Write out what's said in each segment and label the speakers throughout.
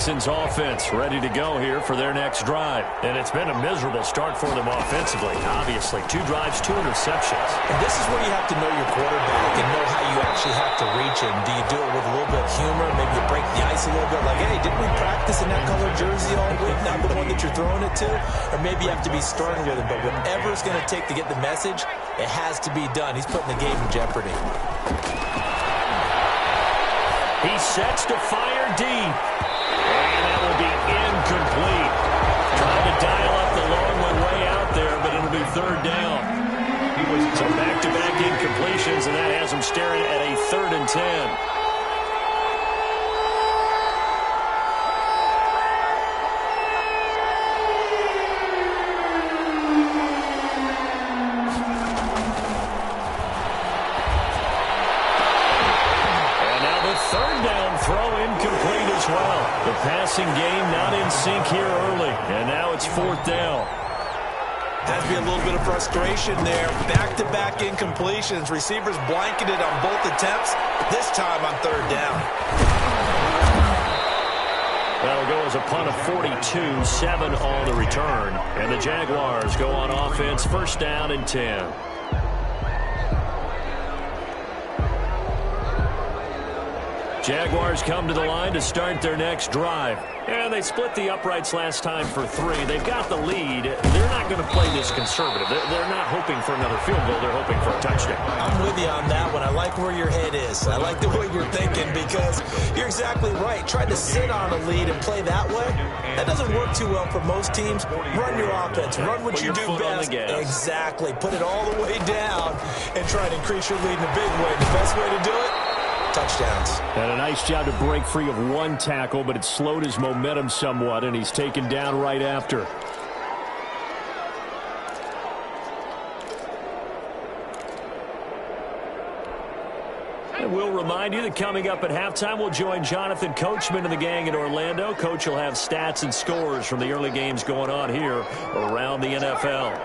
Speaker 1: Texans offense ready to go here for their next drive. And it's been a miserable start for them offensively, obviously. 2 drives, 2 interceptions.
Speaker 2: And this is where you have to know your quarterback and know how you actually have to reach him. Do you do it with a little bit of humor? Maybe you break the ice a little bit like, hey, didn't we practice in that colored jersey all week? Not the one that you're throwing it to? Or maybe you have to be stern with him. But whatever it's going to take to get the message, it has to be done. He's putting the game in jeopardy.
Speaker 1: He sets to fire deep. And that will be incomplete. Trying to dial up the long one way out there, but it'll be 3rd down. So back-to-back incompletions, and that has him staring at a 3rd and 10. The passing game not in sync here early, and now it's 4th down.
Speaker 2: Has to be a little bit of frustration there. Back-to-back incompletions. Receivers blanketed on both attempts, this time on 3rd down.
Speaker 1: That'll go as a punt of 42, 7 on the return. And the Jaguars go on offense, 1st down and 10. Jaguars come to the line to start their next drive. And they split the uprights last time for 3. They've got the lead. They're not going to play this conservative. They're not hoping for another field goal. They're hoping for a touchdown.
Speaker 2: I'm with you on that one. I like where your head is. I like the way you're thinking because you're exactly right. Try to sit on a lead and play that way. That doesn't work too well for most teams. Run your offense. Run what you do best. Exactly. Put it all the way down and try to increase your lead in a big way. The best way to do it? Touchdowns.
Speaker 1: And a nice job to break free of 1 tackle, but it slowed his momentum somewhat, and he's taken down right after. And we'll remind you that coming up at halftime, we'll join Jonathan Coachman and the gang in Orlando. Coach will have stats and scores from the early games going on here around the NFL.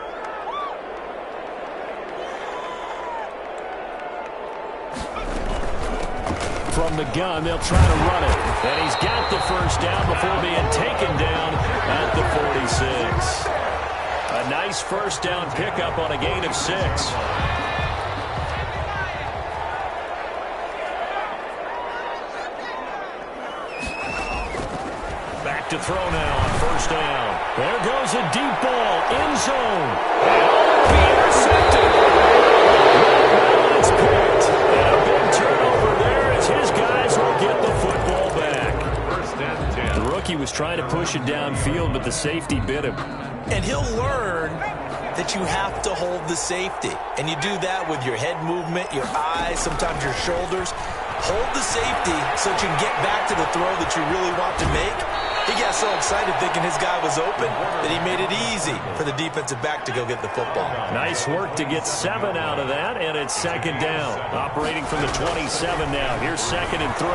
Speaker 1: From the gun, they'll try to run it. And he's got the 1st down before being taken down at the 46. A nice 1st down pickup on a gain of 6. Back to throw now on 1st down. There goes a deep ball, end zone. And it'll be intercepted. It's picked. And a big turnover there as his guys will get the football back. 1st and 10. The rookie was trying to push it downfield, but the safety bit him.
Speaker 2: And he'll learn that you have to hold the safety. And you do that with your head movement, your eyes, sometimes your shoulders. Hold the safety so that you can get back to the throw that you really want to make. He got so excited thinking his guy was open that he made it easy for the defensive back to go get the football. Nice work to get 7 out of that, and it's 2nd down. Operating from the 27 now. Here's 2nd and 3.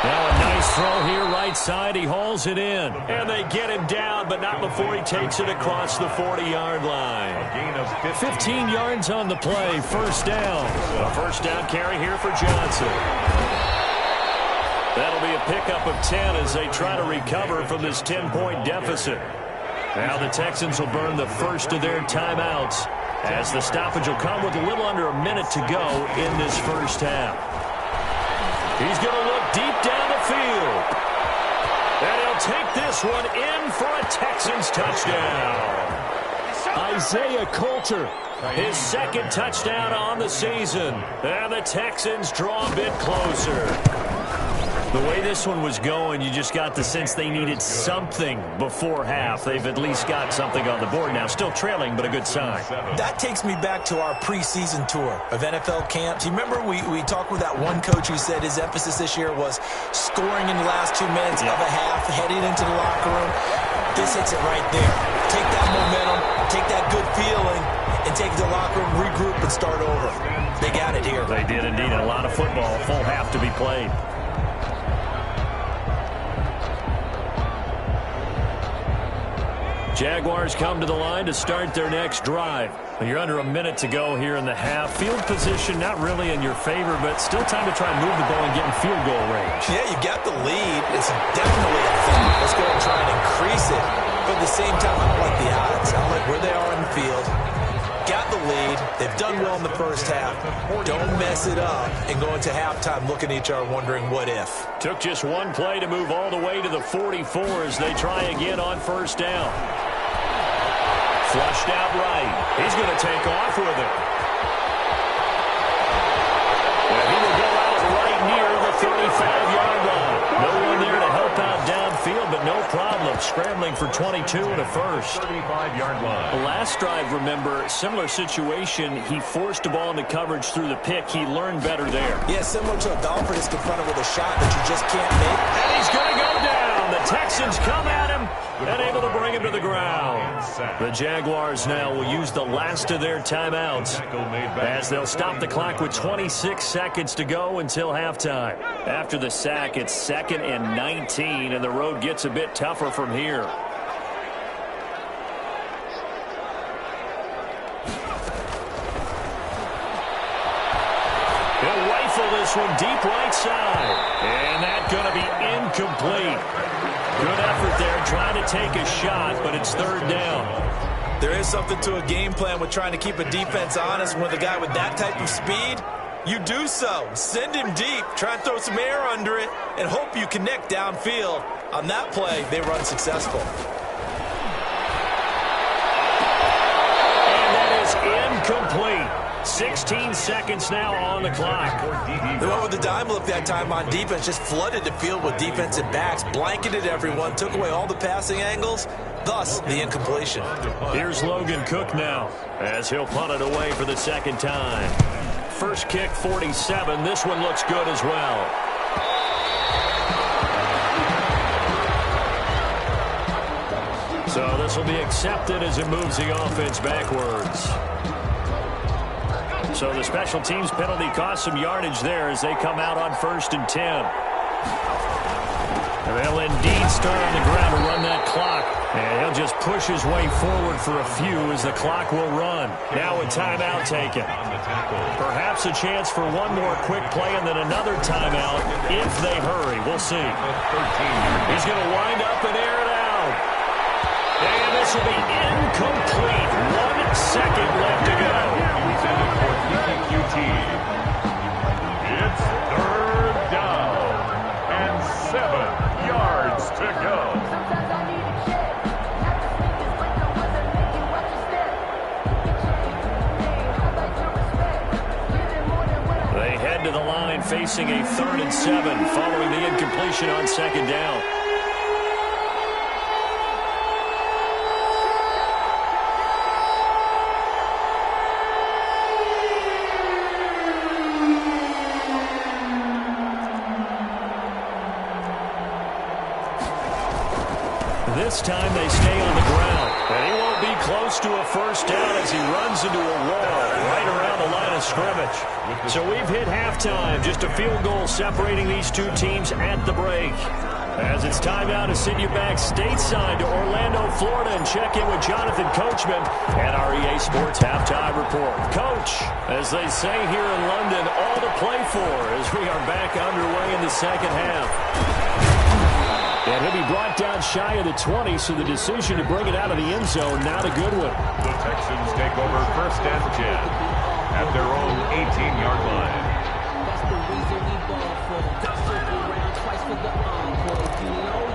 Speaker 1: Now a nice throw here right side. He hauls it in. And they get him down, but not before he takes it across the 40-yard line. 15 yards on the play. 1st down. A 1st down carry here for Johnson. That'll be a pickup of 10 as they try to recover from this 10-point deficit. Now the Texans will burn the first of their timeouts as the stoppage will come with a little under a minute to go in this 1st half. He's going to look deep down the field. And he'll take this one in for a Texans touchdown. Isaiah Coulter, his 2nd touchdown on the season. And the Texans draw a bit closer. The way this one was going, you just got the sense they needed something before half. They've at least got something on the board now. Still trailing, but a good sign. That takes me back to our preseason tour of NFL camps. You remember we talked with that one coach who said his emphasis this year was scoring in the last 2 minutes of a half, heading into the locker room. This hits it right there. Take that momentum, take that good feeling, and take it to the locker room, regroup, and start over. They got it here. They did indeed. A lot of football, full half to be played. Jaguars come to the line to start their next drive. You're under a minute to go here in the half. Field position not really in your favor, but still time to try and move the ball and get in field goal range.
Speaker 2: Yeah, you got the lead. It's definitely a thought. Let's go and try and increase it. But at the same time, I don't like the odds. I don't like where they are in the field. Got the lead. They've done well in the first half. Don't mess it up and go into halftime looking at each other wondering what if.
Speaker 1: Took just one play to move all the way to the 44 as they try again on first down. Flushed out right. He's going to take off with it. And he will go out right near the 35-yard line. No one there to help out downfield, but no problem. Scrambling for 22 and a first.
Speaker 3: 35-yard line.
Speaker 1: Last drive, remember, similar situation. He forced the ball into coverage through the pick. He learned better there.
Speaker 2: Yeah, similar to a golfer that's confronted with a shot that you just can't make.
Speaker 1: And he's going to go down. The Texans come at him and able to bring him to the ground. The Jaguars now will use the last of their timeouts as they'll stop the clock with 26 seconds to go until halftime. After the sack, it's 2nd and 19, and the road gets a bit tougher from here. He'll rifle this one deep right side, and that's going to be incomplete. Good effort there, trying to take a shot, but it's 3rd down.
Speaker 2: There is something to a game plan with trying to keep a defense honest. With a guy with that type of speed, you do so. Send him deep, try and throw some air under it, and hope you connect downfield. On that play, they run successful.
Speaker 1: And that is incomplete. 16 seconds now on the clock.
Speaker 2: They went with the dime look that time on defense, just flooded the field with defensive backs, blanketed everyone, took away all the passing angles, thus the incompletion.
Speaker 1: Here's Logan Cook now as he'll punt it away for the 2nd time. First kick, 47. This one looks good as well. So this will be accepted as it moves the offense backwards. So the special teams penalty cost some yardage there as they come out on 1st and 10. And they'll indeed start on the ground to run that clock. And he'll just push his way forward for a few as the clock will run. Now a timeout taken. Perhaps a chance for one more quick play and then another timeout if they hurry. We'll see. He's going to wind up and air it out. And this will be incomplete. 1 second left to go.
Speaker 3: It's 3rd down and 7 yards to go.
Speaker 1: They head to the line facing a 3rd and 7 following the incompletion on 2nd down. This time they stay on the ground. And he won't be close to a first down as he runs into a wall right around the line of scrimmage. So we've hit halftime. Just a field goal separating these two teams at the break. As it's time now to send you back stateside to Orlando, Florida, and check in with Jonathan Coachman and our EA Sports Halftime Report. Coach, as they say here in London, all to play for as we are back underway in the 2nd half. And he'll be brought down shy of the 20, so the decision to bring it out of the end zone, not a good one.
Speaker 3: The Texans take over 1st and 10 at their own 18-yard line.
Speaker 4: That's the reason we ball for. Circle around twice for the encore. You know.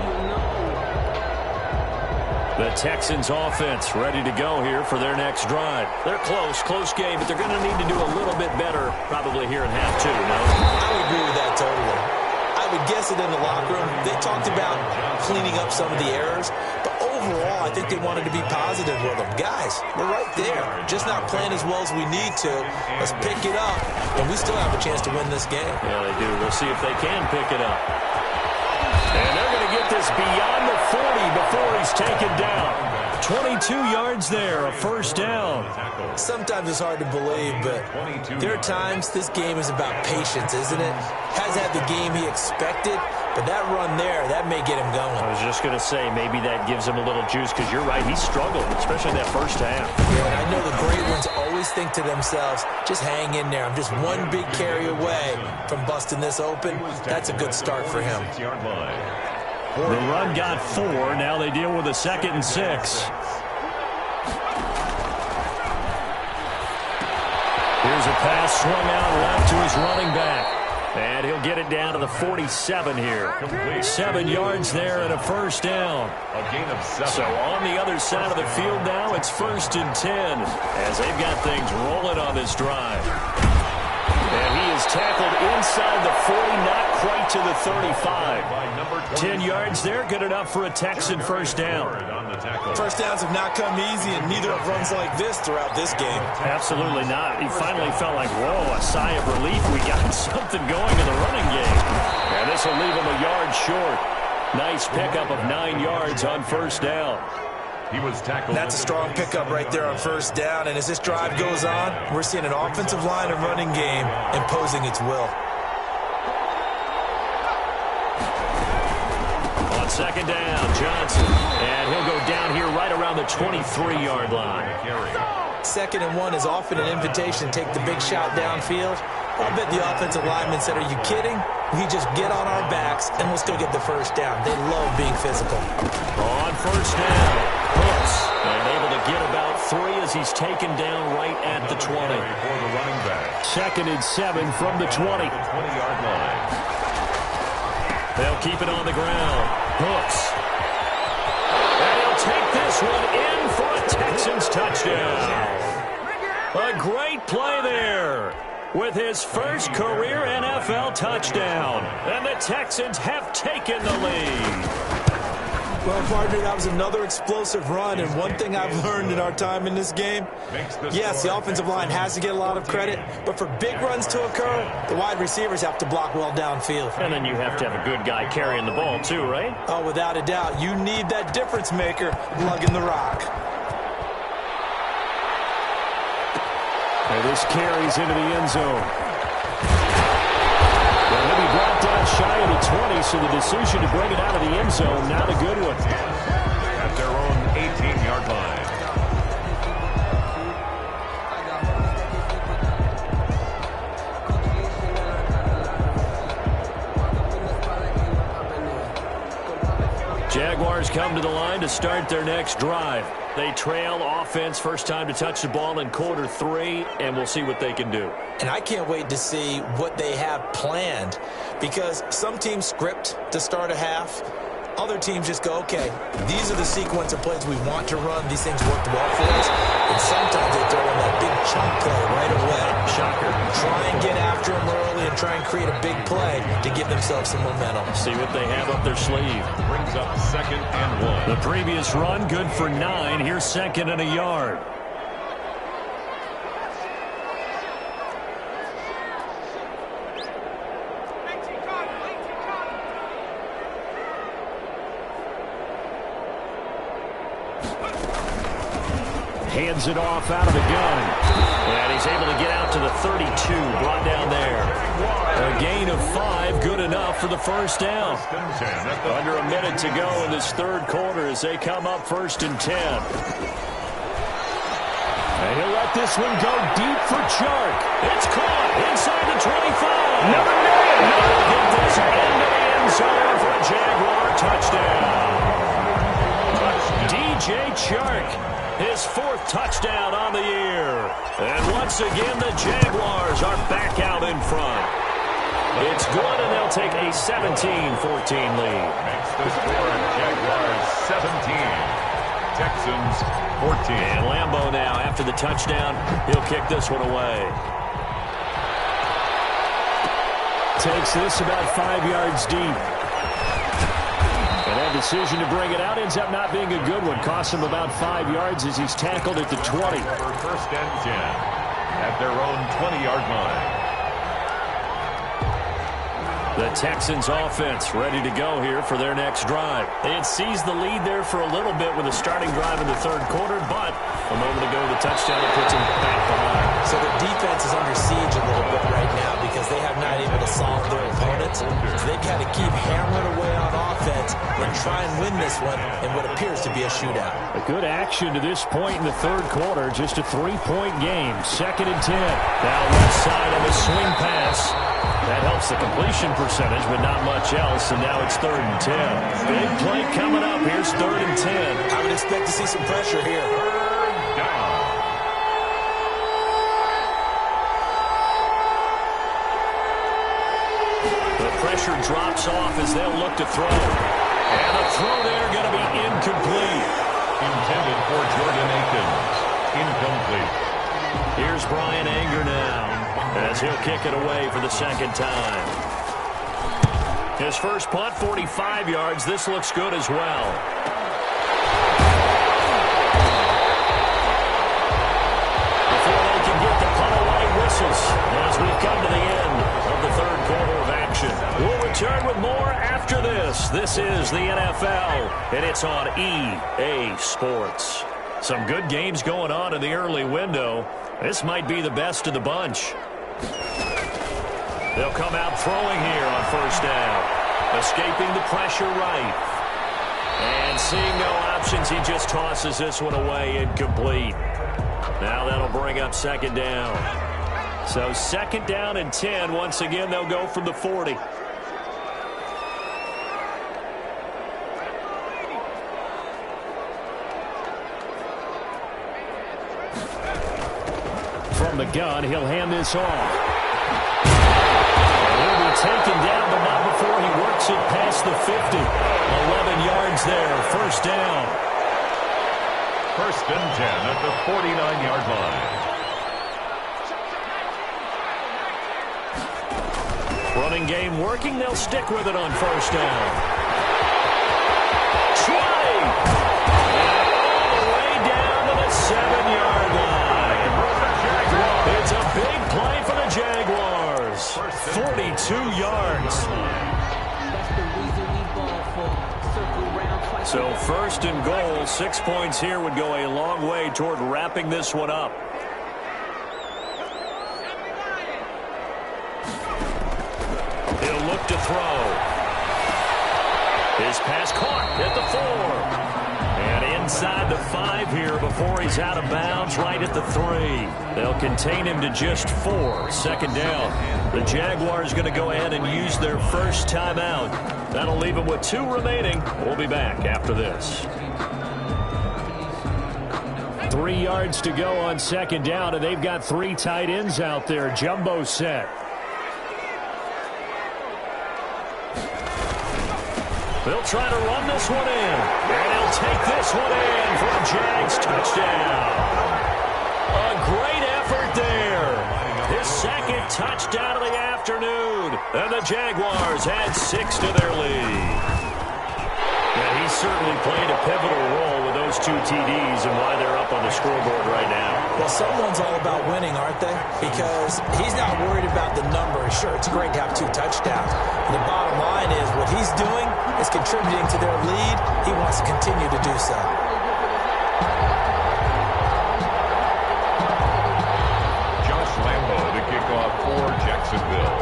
Speaker 1: The Texans offense ready to go here for their next drive. They're close game, but they're going to need to do a little bit better probably here in half 2, no?
Speaker 2: I would agree with that totally. I would guess it in the locker room. They talked about cleaning up some of the errors, but overall, I think they wanted to be positive with them. Guys, we're right there. Just not playing as well as we need to. Let's pick it up, and we still have a chance to win this game.
Speaker 1: Yeah, they do. We'll see if they can pick it up. And they're going to get this beyond the 40 before he's taken down. 22 yards there, a first down.
Speaker 2: Sometimes it's hard to believe, but there are times this game is about patience, isn't it? Hasn't had the game he expected, but that run there, that may get him going.
Speaker 1: I was just going to say, maybe that gives him a little juice, because you're right, he struggled, especially that first half.
Speaker 2: Yeah, and I know the great ones always think to themselves, just hang in there. I'm just one big carry away from busting this open. That's a good start for him.
Speaker 1: The run got 4. Now they deal with a 2nd and 6. Here's a pass swung out left to his running back. And he'll get it down to the 47 here. 7 yards there and a first down.
Speaker 3: A gain of 7.
Speaker 1: So on the other side of the field now, it's 1st and 10 as they've got things rolling on this drive. And he is tackled inside the 40, not quite to the 35. 10 yards there, good enough for a Texan first down.
Speaker 2: First downs have not come easy, and neither have runs like this throughout this game.
Speaker 1: Absolutely not. He finally felt like, whoa, a sigh of relief. We got something going in the running game. And this will leave him a yard short. Nice pickup of 9 yards on first down.
Speaker 3: He was tackled.
Speaker 2: That's a strong pickup right there on first down. And as this drive goes on, we're seeing an offensive line and running game imposing its will.
Speaker 1: On second down, Johnson. And he'll go down here right around the 23-yard line.
Speaker 2: 2nd and 1 is often an invitation to take the big shot downfield. I bet the offensive lineman said, are you kidding? We just get on our backs, and we'll still get the first down. They love being physical.
Speaker 1: On first down, Hooks. And able to get about 3 as he's taken down right at the 20. 2nd and 7 from the 20.
Speaker 3: 20-yard line.
Speaker 1: They'll keep it on the ground. Hooks. And he'll take this one in for a Texans touchdown. A great play there with his first career NFL touchdown. And the Texans have taken the lead.
Speaker 2: Well, partner, that was another explosive run, and one thing I've learned in our time in this game, yes, the offensive line has to get a lot of credit, but for big runs to occur, the wide receivers have to block well downfield.
Speaker 1: And then you have to have a good guy carrying the ball too, right?
Speaker 2: Oh, without a doubt. You need that difference maker lugging the rock.
Speaker 1: And this carries into the end zone. Well, he'll be brought down shy of the 20, so the decision to bring it out of the end zone, not a good one.
Speaker 3: At their own 18-yard line.
Speaker 1: Jaguars come to the line to start their next drive. They trail offense, first time to touch the ball in quarter 3, and we'll see what they can do.
Speaker 2: And I can't wait to see what they have planned, because some teams script to start a half. Other teams just go, okay, these are the sequence of plays we want to run. These things worked well for us. And sometimes they throw in that big chunk play right away. Shocker. Try and get after them early and try and create a big play to give themselves some momentum.
Speaker 1: See what they have up their sleeve.
Speaker 3: Brings up 2nd and 1.
Speaker 1: The previous run, good for 9. Here's 2nd and a yard. Hands it off out of the gun. And he's able to get out to the 32, brought down there. A gain of 5, good enough for the first down. Under a minute to go in this third quarter as they come up 1st and 10. And he'll let this one go deep for Chark. It's caught inside the 25. Never get this into the end zone for a Jaguar touchdown. DJ Chark, his 4th touchdown on the year. And once again, the Jaguars are back out in front. It's good, and they'll take a 17-14 lead.
Speaker 3: Makes the score Jaguars 17. Texans 14.
Speaker 1: And Lambeau now, after the touchdown, he'll kick this one away. Takes this about 5 yards deep. And that decision to bring it out ends up not being a good one. Costs him about 5 yards as he's tackled at the 20.
Speaker 3: For 1st and 10 at their own 20-yard line.
Speaker 1: The Texans offense ready to go here for their next drive. They had seized the lead there for a little bit with a starting drive in the third quarter, but a moment ago the touchdown that puts them back behind.
Speaker 2: So their defense is under siege a little bit right now because they have not able to solve their opponents. So they've got to keep hammering away on offense and try and win this one in what appears to be a shootout.
Speaker 1: A good action to this point in the third quarter. Just a 3-point game. 2nd and 10. Now left side of a swing pass. That helps the completion percentage, but not much else, and now it's 3rd and 10. Big play coming up. Here's 3rd and 10.
Speaker 2: I would expect to see some pressure here.
Speaker 1: The pressure drops off as they'll look to throw. And the throw there going to be incomplete.
Speaker 3: Intended for Jordan Akins. Incomplete.
Speaker 1: Here's Brian Anger now, as he'll kick it away for the second time. His first punt, 45 yards. This looks good as well. Before they can get the punt away, whistles as we come to the end of the third quarter of action. We'll return with more after this. This is the NFL, and it's on EA Sports. Some good games going on in the early window. This might be the best of the bunch. They'll come out throwing here on first down. Escaping the pressure right. And seeing no options, he just tosses this one away, incomplete. Now that'll bring up 2nd down. So 2nd down and 10. Once again, they'll go from the 40. From the gun, he'll hand this off. He'll be taken down, but not before he works it past the 50. 11 yards there, 1st down.
Speaker 3: 1st and 10 at the 49-yard line.
Speaker 1: Running game working. They'll stick with it on 1st down. Try! And all the way down to the 7-yard line. It's a big play for the Jaguars. 42 yards. So 1st and goal, 6 points here would go a long way toward wrapping this one up. He'll look to throw. His pass caught at the 4. And inside the 5 here before he's out of bounds, right at the 3. They'll contain him to just 4. 2nd down. The Jaguars going to go ahead and use their first timeout. That'll leave them with 2 remaining. We'll be back after this. 3 yards to go on 2nd down, and they've got 3 tight ends out there. Jumbo set. They'll try to run this one in. And he'll take this one in for a Jags touchdown. A great effort there. His 2nd touchdown of the afternoon. And the Jaguars add 6 to their lead. Yeah, he certainly played a pivotal role with those 2 TDs and why they're up on the scoreboard right now.
Speaker 2: Well, someone's all about winning, aren't they? Because he's not worried about the number. Sure, it's great to have 2 touchdowns. But the bottom line is what he's doing is contributing to their lead. He wants to continue to do so.
Speaker 3: Josh Lambo to kick off for Jacksonville.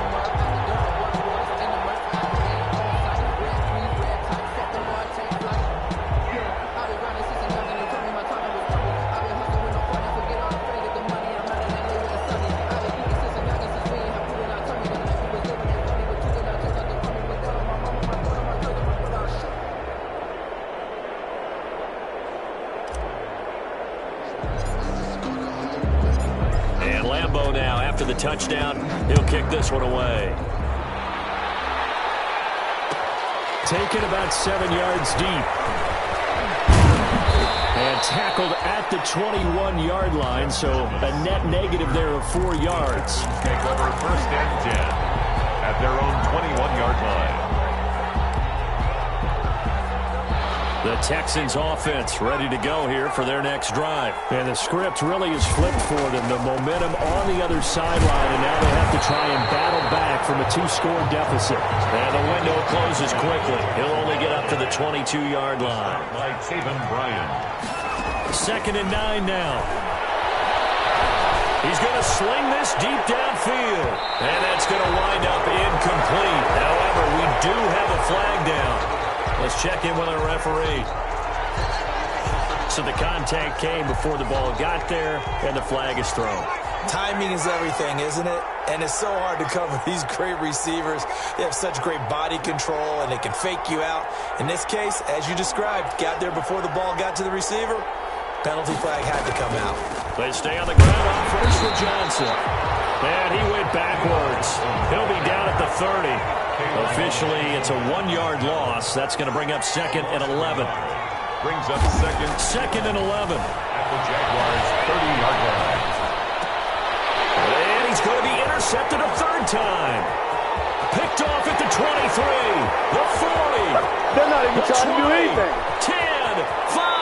Speaker 1: The touchdown, he'll kick this one away. Taken about 7 yards deep. And tackled at the 21-yard line, so a net negative there of 4 yards.
Speaker 3: Take over 1st and 10 at their own 21-yard line.
Speaker 1: The Texans offense ready to go here for their next drive. And the script really is flipped for them. The momentum on the other sideline, and now they have to try and battle back from a 2-score deficit. And the window closes quickly. He'll only get up to the 22-yard line.
Speaker 3: By Taven Bryan.
Speaker 1: 2nd and 9 now. He's going to sling this deep downfield. And that's going to wind up incomplete. However, we do have a flag down. Let's check in with our referee. So the contact came before the ball got there, and the flag is thrown.
Speaker 2: Timing is everything, isn't it? And it's so hard to cover these great receivers. They have such great body control, and they can fake you out. In this case, as you described, got there before the ball got to the receiver. Penalty flag had to come out.
Speaker 1: They stay on the ground on first with Johnson. And he went backwards. He'll be down at the 30. Officially, it's a 1-yard loss. That's going to bring up 2nd and 11.
Speaker 3: Brings up second
Speaker 1: and 11.
Speaker 3: At the Jaguars' 30-yard line.
Speaker 1: And he's going to be intercepted a 3rd time. Picked off at the 23, the 40.
Speaker 5: They're not even trying to do anything.
Speaker 1: 10, 5.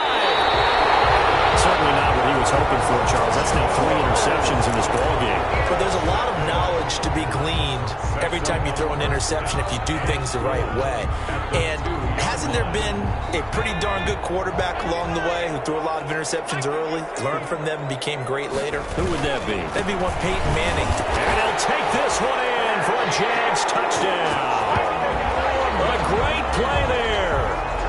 Speaker 1: Certainly not what he was hoping for, Charles. That's now 3 interceptions in this ballgame.
Speaker 2: But there's a lot of knowledge to be gleaned every time you throw an interception if you do things the right way. And hasn't there been a pretty darn good quarterback along the way who threw a lot of interceptions early, learned from them, and became great later?
Speaker 1: Who would that be?
Speaker 2: That'd be one Peyton Manning.
Speaker 1: And he'll take this one in for a Jags touchdown. What a great play there.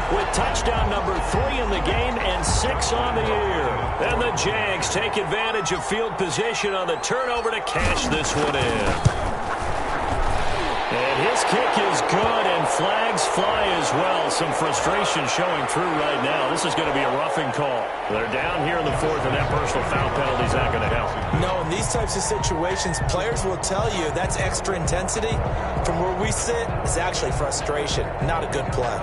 Speaker 1: With touchdown number 3 in the game and 6 on the year. And the Jags take advantage of field position on the turnover to cash this one in. And his kick is good, and flags fly as well. Some frustration showing through right now. This is going to be a roughing call. They're down here in the 4th, and that personal foul penalty is not going to help.
Speaker 2: No, in these types of situations, players will tell you that's extra intensity. From where we sit, it's actually frustration, not a good play.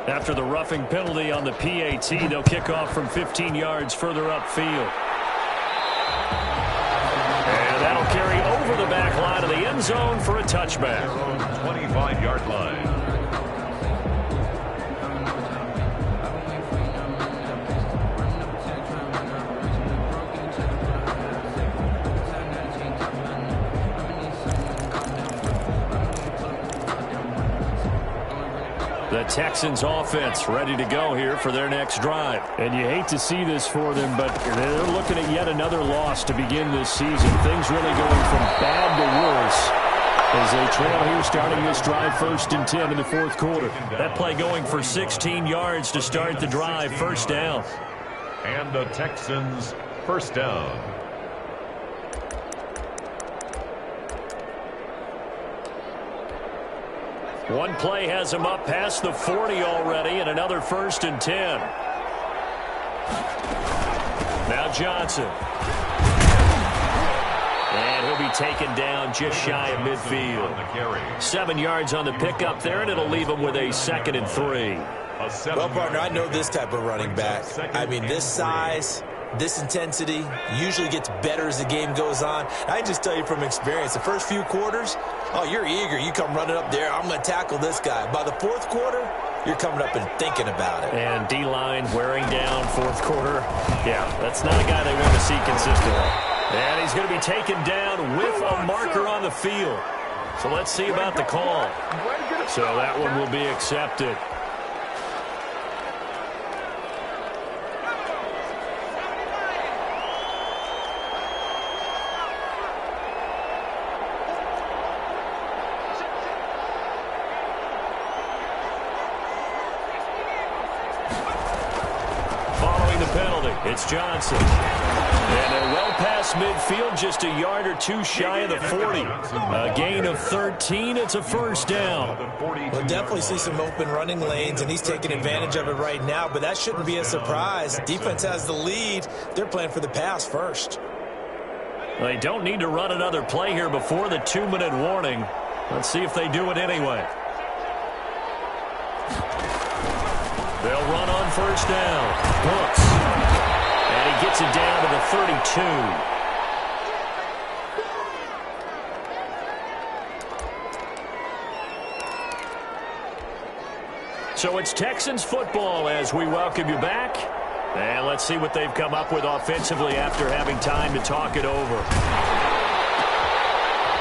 Speaker 1: After the roughing penalty on the PAT, they'll kick off from 15 yards further upfield. And that'll carry over the back line of the end zone for a touchback.
Speaker 3: 25-yard line.
Speaker 1: The Texans offense ready to go here for their next drive. And you hate to see this for them, but they're looking at yet another loss to begin this season. Things really going from bad to worse as they trail here starting this drive 1st and 10 in the 4th quarter. That play going for 16 yards to start the drive. 1st down.
Speaker 3: And the Texans 1st down.
Speaker 1: One play has him up past the 40 already, and another 1st and 10. Now Johnson. And he'll be taken down just shy of midfield. 7 yards on the pickup there, and it'll leave him with a 2nd and 3.
Speaker 2: Well, partner, I know this type of running back. I mean, this size, this intensity usually gets better as the game goes on. I just tell you from experience, the first few quarters, oh, you're eager. You come running up there, I'm going to tackle this guy. By the 4th quarter, you're coming up and thinking about it.
Speaker 1: And D-line wearing down 4th quarter. Yeah, that's not a guy they want to see consistently. And he's going to be taken down with a marker on the field. So let's see about the call. So that one will be accepted. It's Johnson. And they're well past midfield, just a yard or 2 shy of the 40. A gain of 13. It's a 1st down.
Speaker 2: We'll definitely see some open running lanes, and he's taking advantage of it right now, but that shouldn't be a surprise. Defense has the lead. They're playing for the pass first.
Speaker 1: They don't need to run another play here before the 2-minute warning. Let's see if they do it anyway. They'll run on first down. Brooks. And he gets it down to the 32. So it's Texans football as we welcome you back. And let's see what they've come up with offensively after having time to talk it over.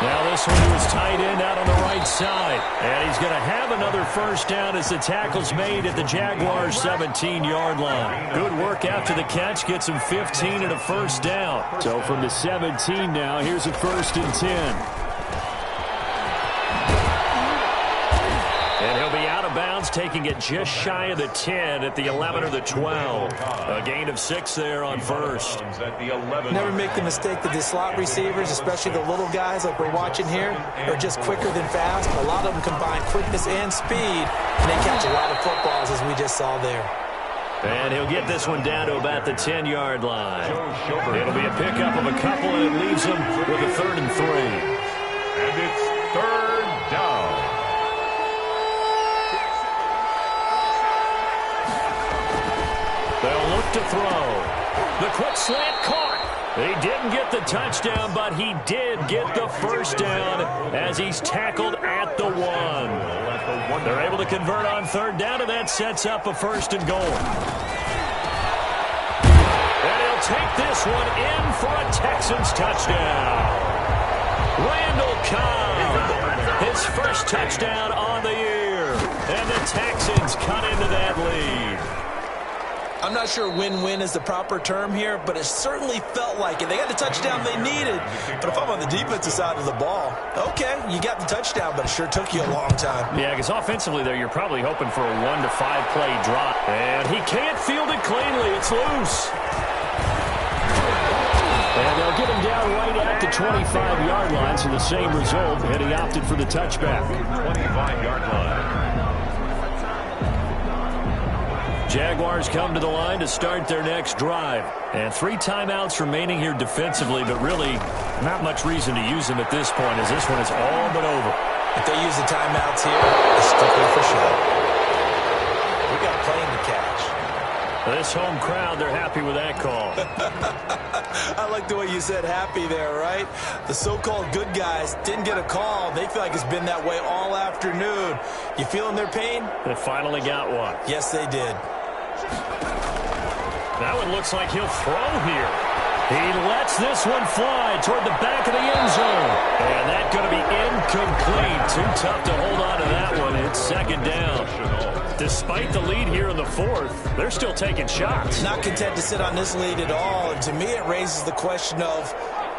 Speaker 1: Now this one was tight end out on the right side. And he's going to have another first down as the tackle's made at the Jaguars' 17-yard line. Good work after the catch. Gets him 15 and a first down. So from the 17 now, here's a 1st and 10. And he'll be out of bounds, taking it just shy of the 10 at the 11 or the 12. A gain of 6 there on first.
Speaker 2: Never make the mistake that the slot receivers, especially the little guys like we're watching here, are just quicker than fast. A lot of them combine quickness and speed, and they catch a lot of footballs, as we just saw there.
Speaker 1: And he'll get this one down to about the 10-yard line. It'll be a pickup of a couple, and it leaves him with a 3rd and 3.
Speaker 3: And it's 3rd down.
Speaker 1: They'll look to throw. The quick slant caught. He didn't get the touchdown, but he did get the first down as he's tackled at the 1. They're able to convert on 3rd down, and that sets up a 1st and goal. And he'll take this one in for a Texans touchdown. Randall Cobb, his first touchdown on the year. And the Texans cut into that lead.
Speaker 2: I'm not sure win-win is the proper term here, but it certainly felt like it. They got the touchdown they needed. But if I'm on the defensive side of the ball, okay, you got the touchdown, but it sure took you a long time.
Speaker 1: Yeah, because offensively there, you're probably hoping for a 1 to 5 play drop. And he can't field it cleanly. It's loose. And they'll get him down right at the 25-yard line, so the same result, and he opted for the touchback.
Speaker 3: 25-yard line.
Speaker 1: Jaguars come to the line to start their next drive. And 3 timeouts remaining here defensively, but really not much reason to use them at this point, as this one is all but over.
Speaker 2: If they use the timeouts here, it's strictly for show. We got playing to catch.
Speaker 1: This home crowd, they're happy with that call.
Speaker 2: I like the way you said happy there, right? The so-called good guys didn't get a call. They feel like it's been that way all afternoon. You feeling their pain?
Speaker 1: They finally got one.
Speaker 2: Yes, they did.
Speaker 1: That one looks like he'll throw here. He lets this one fly toward the back of the end zone. And that's going to be incomplete. Too tough to hold on to that one. It's 2nd down. Despite the lead here in the 4th, they're still taking shots.
Speaker 2: Not content to sit on this lead at all. And to me, it raises the question of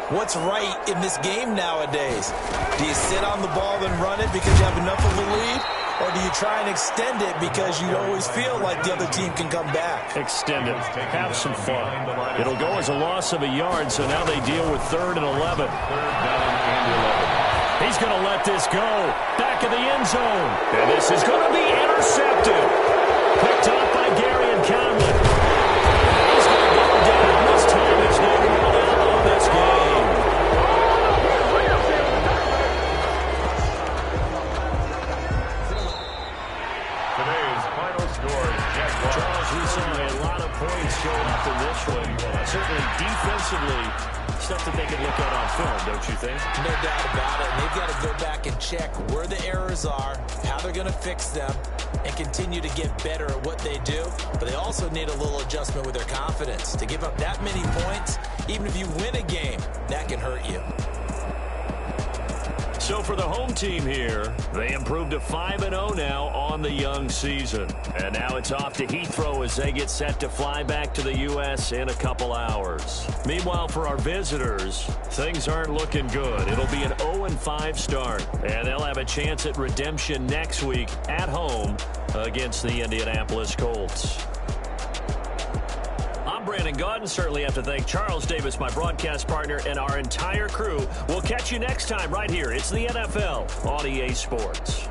Speaker 2: what's right in this game nowadays. Do you sit on the ball and run it because you have enough of a lead? Or do you try and extend it because you always feel like the other team can come back?
Speaker 1: Extend it. Have some fun. It'll go as a loss of a yard, so now they deal with 3rd and 11.
Speaker 3: 3rd down and 11.
Speaker 1: He's going to let this go. Back of the end zone. And this is going to be intercepted. Picked up by Gary and Conlon. He's going to go down. This time it's no run out of this game.
Speaker 3: Today's final score is Jaguars.
Speaker 1: Charles, we saw a lot of points showing up in this one. Certainly defensively, stuff that they can look at on film, don't you think?
Speaker 2: No doubt about it. And they've got to go back and check where the errors are, how they're going to fix them, and continue to get better at what they do. But they also need a little adjustment with their confidence. To give up that many points, even if you win a game, that can hurt you.
Speaker 1: So for the home team here, they improved to 5-0 now on the young season. And now it's off to Heathrow as they get set to fly back to the U.S. in a couple hours. Meanwhile, for our visitors, things aren't looking good. It'll be an 0-5 start, and they'll have a chance at redemption next week at home against the Indianapolis Colts. I'm Brandon Gaudin. Certainly have to thank Charles Davis, my broadcast partner, and our entire crew. We'll catch you next time right here. It's the NFL on EA Sports.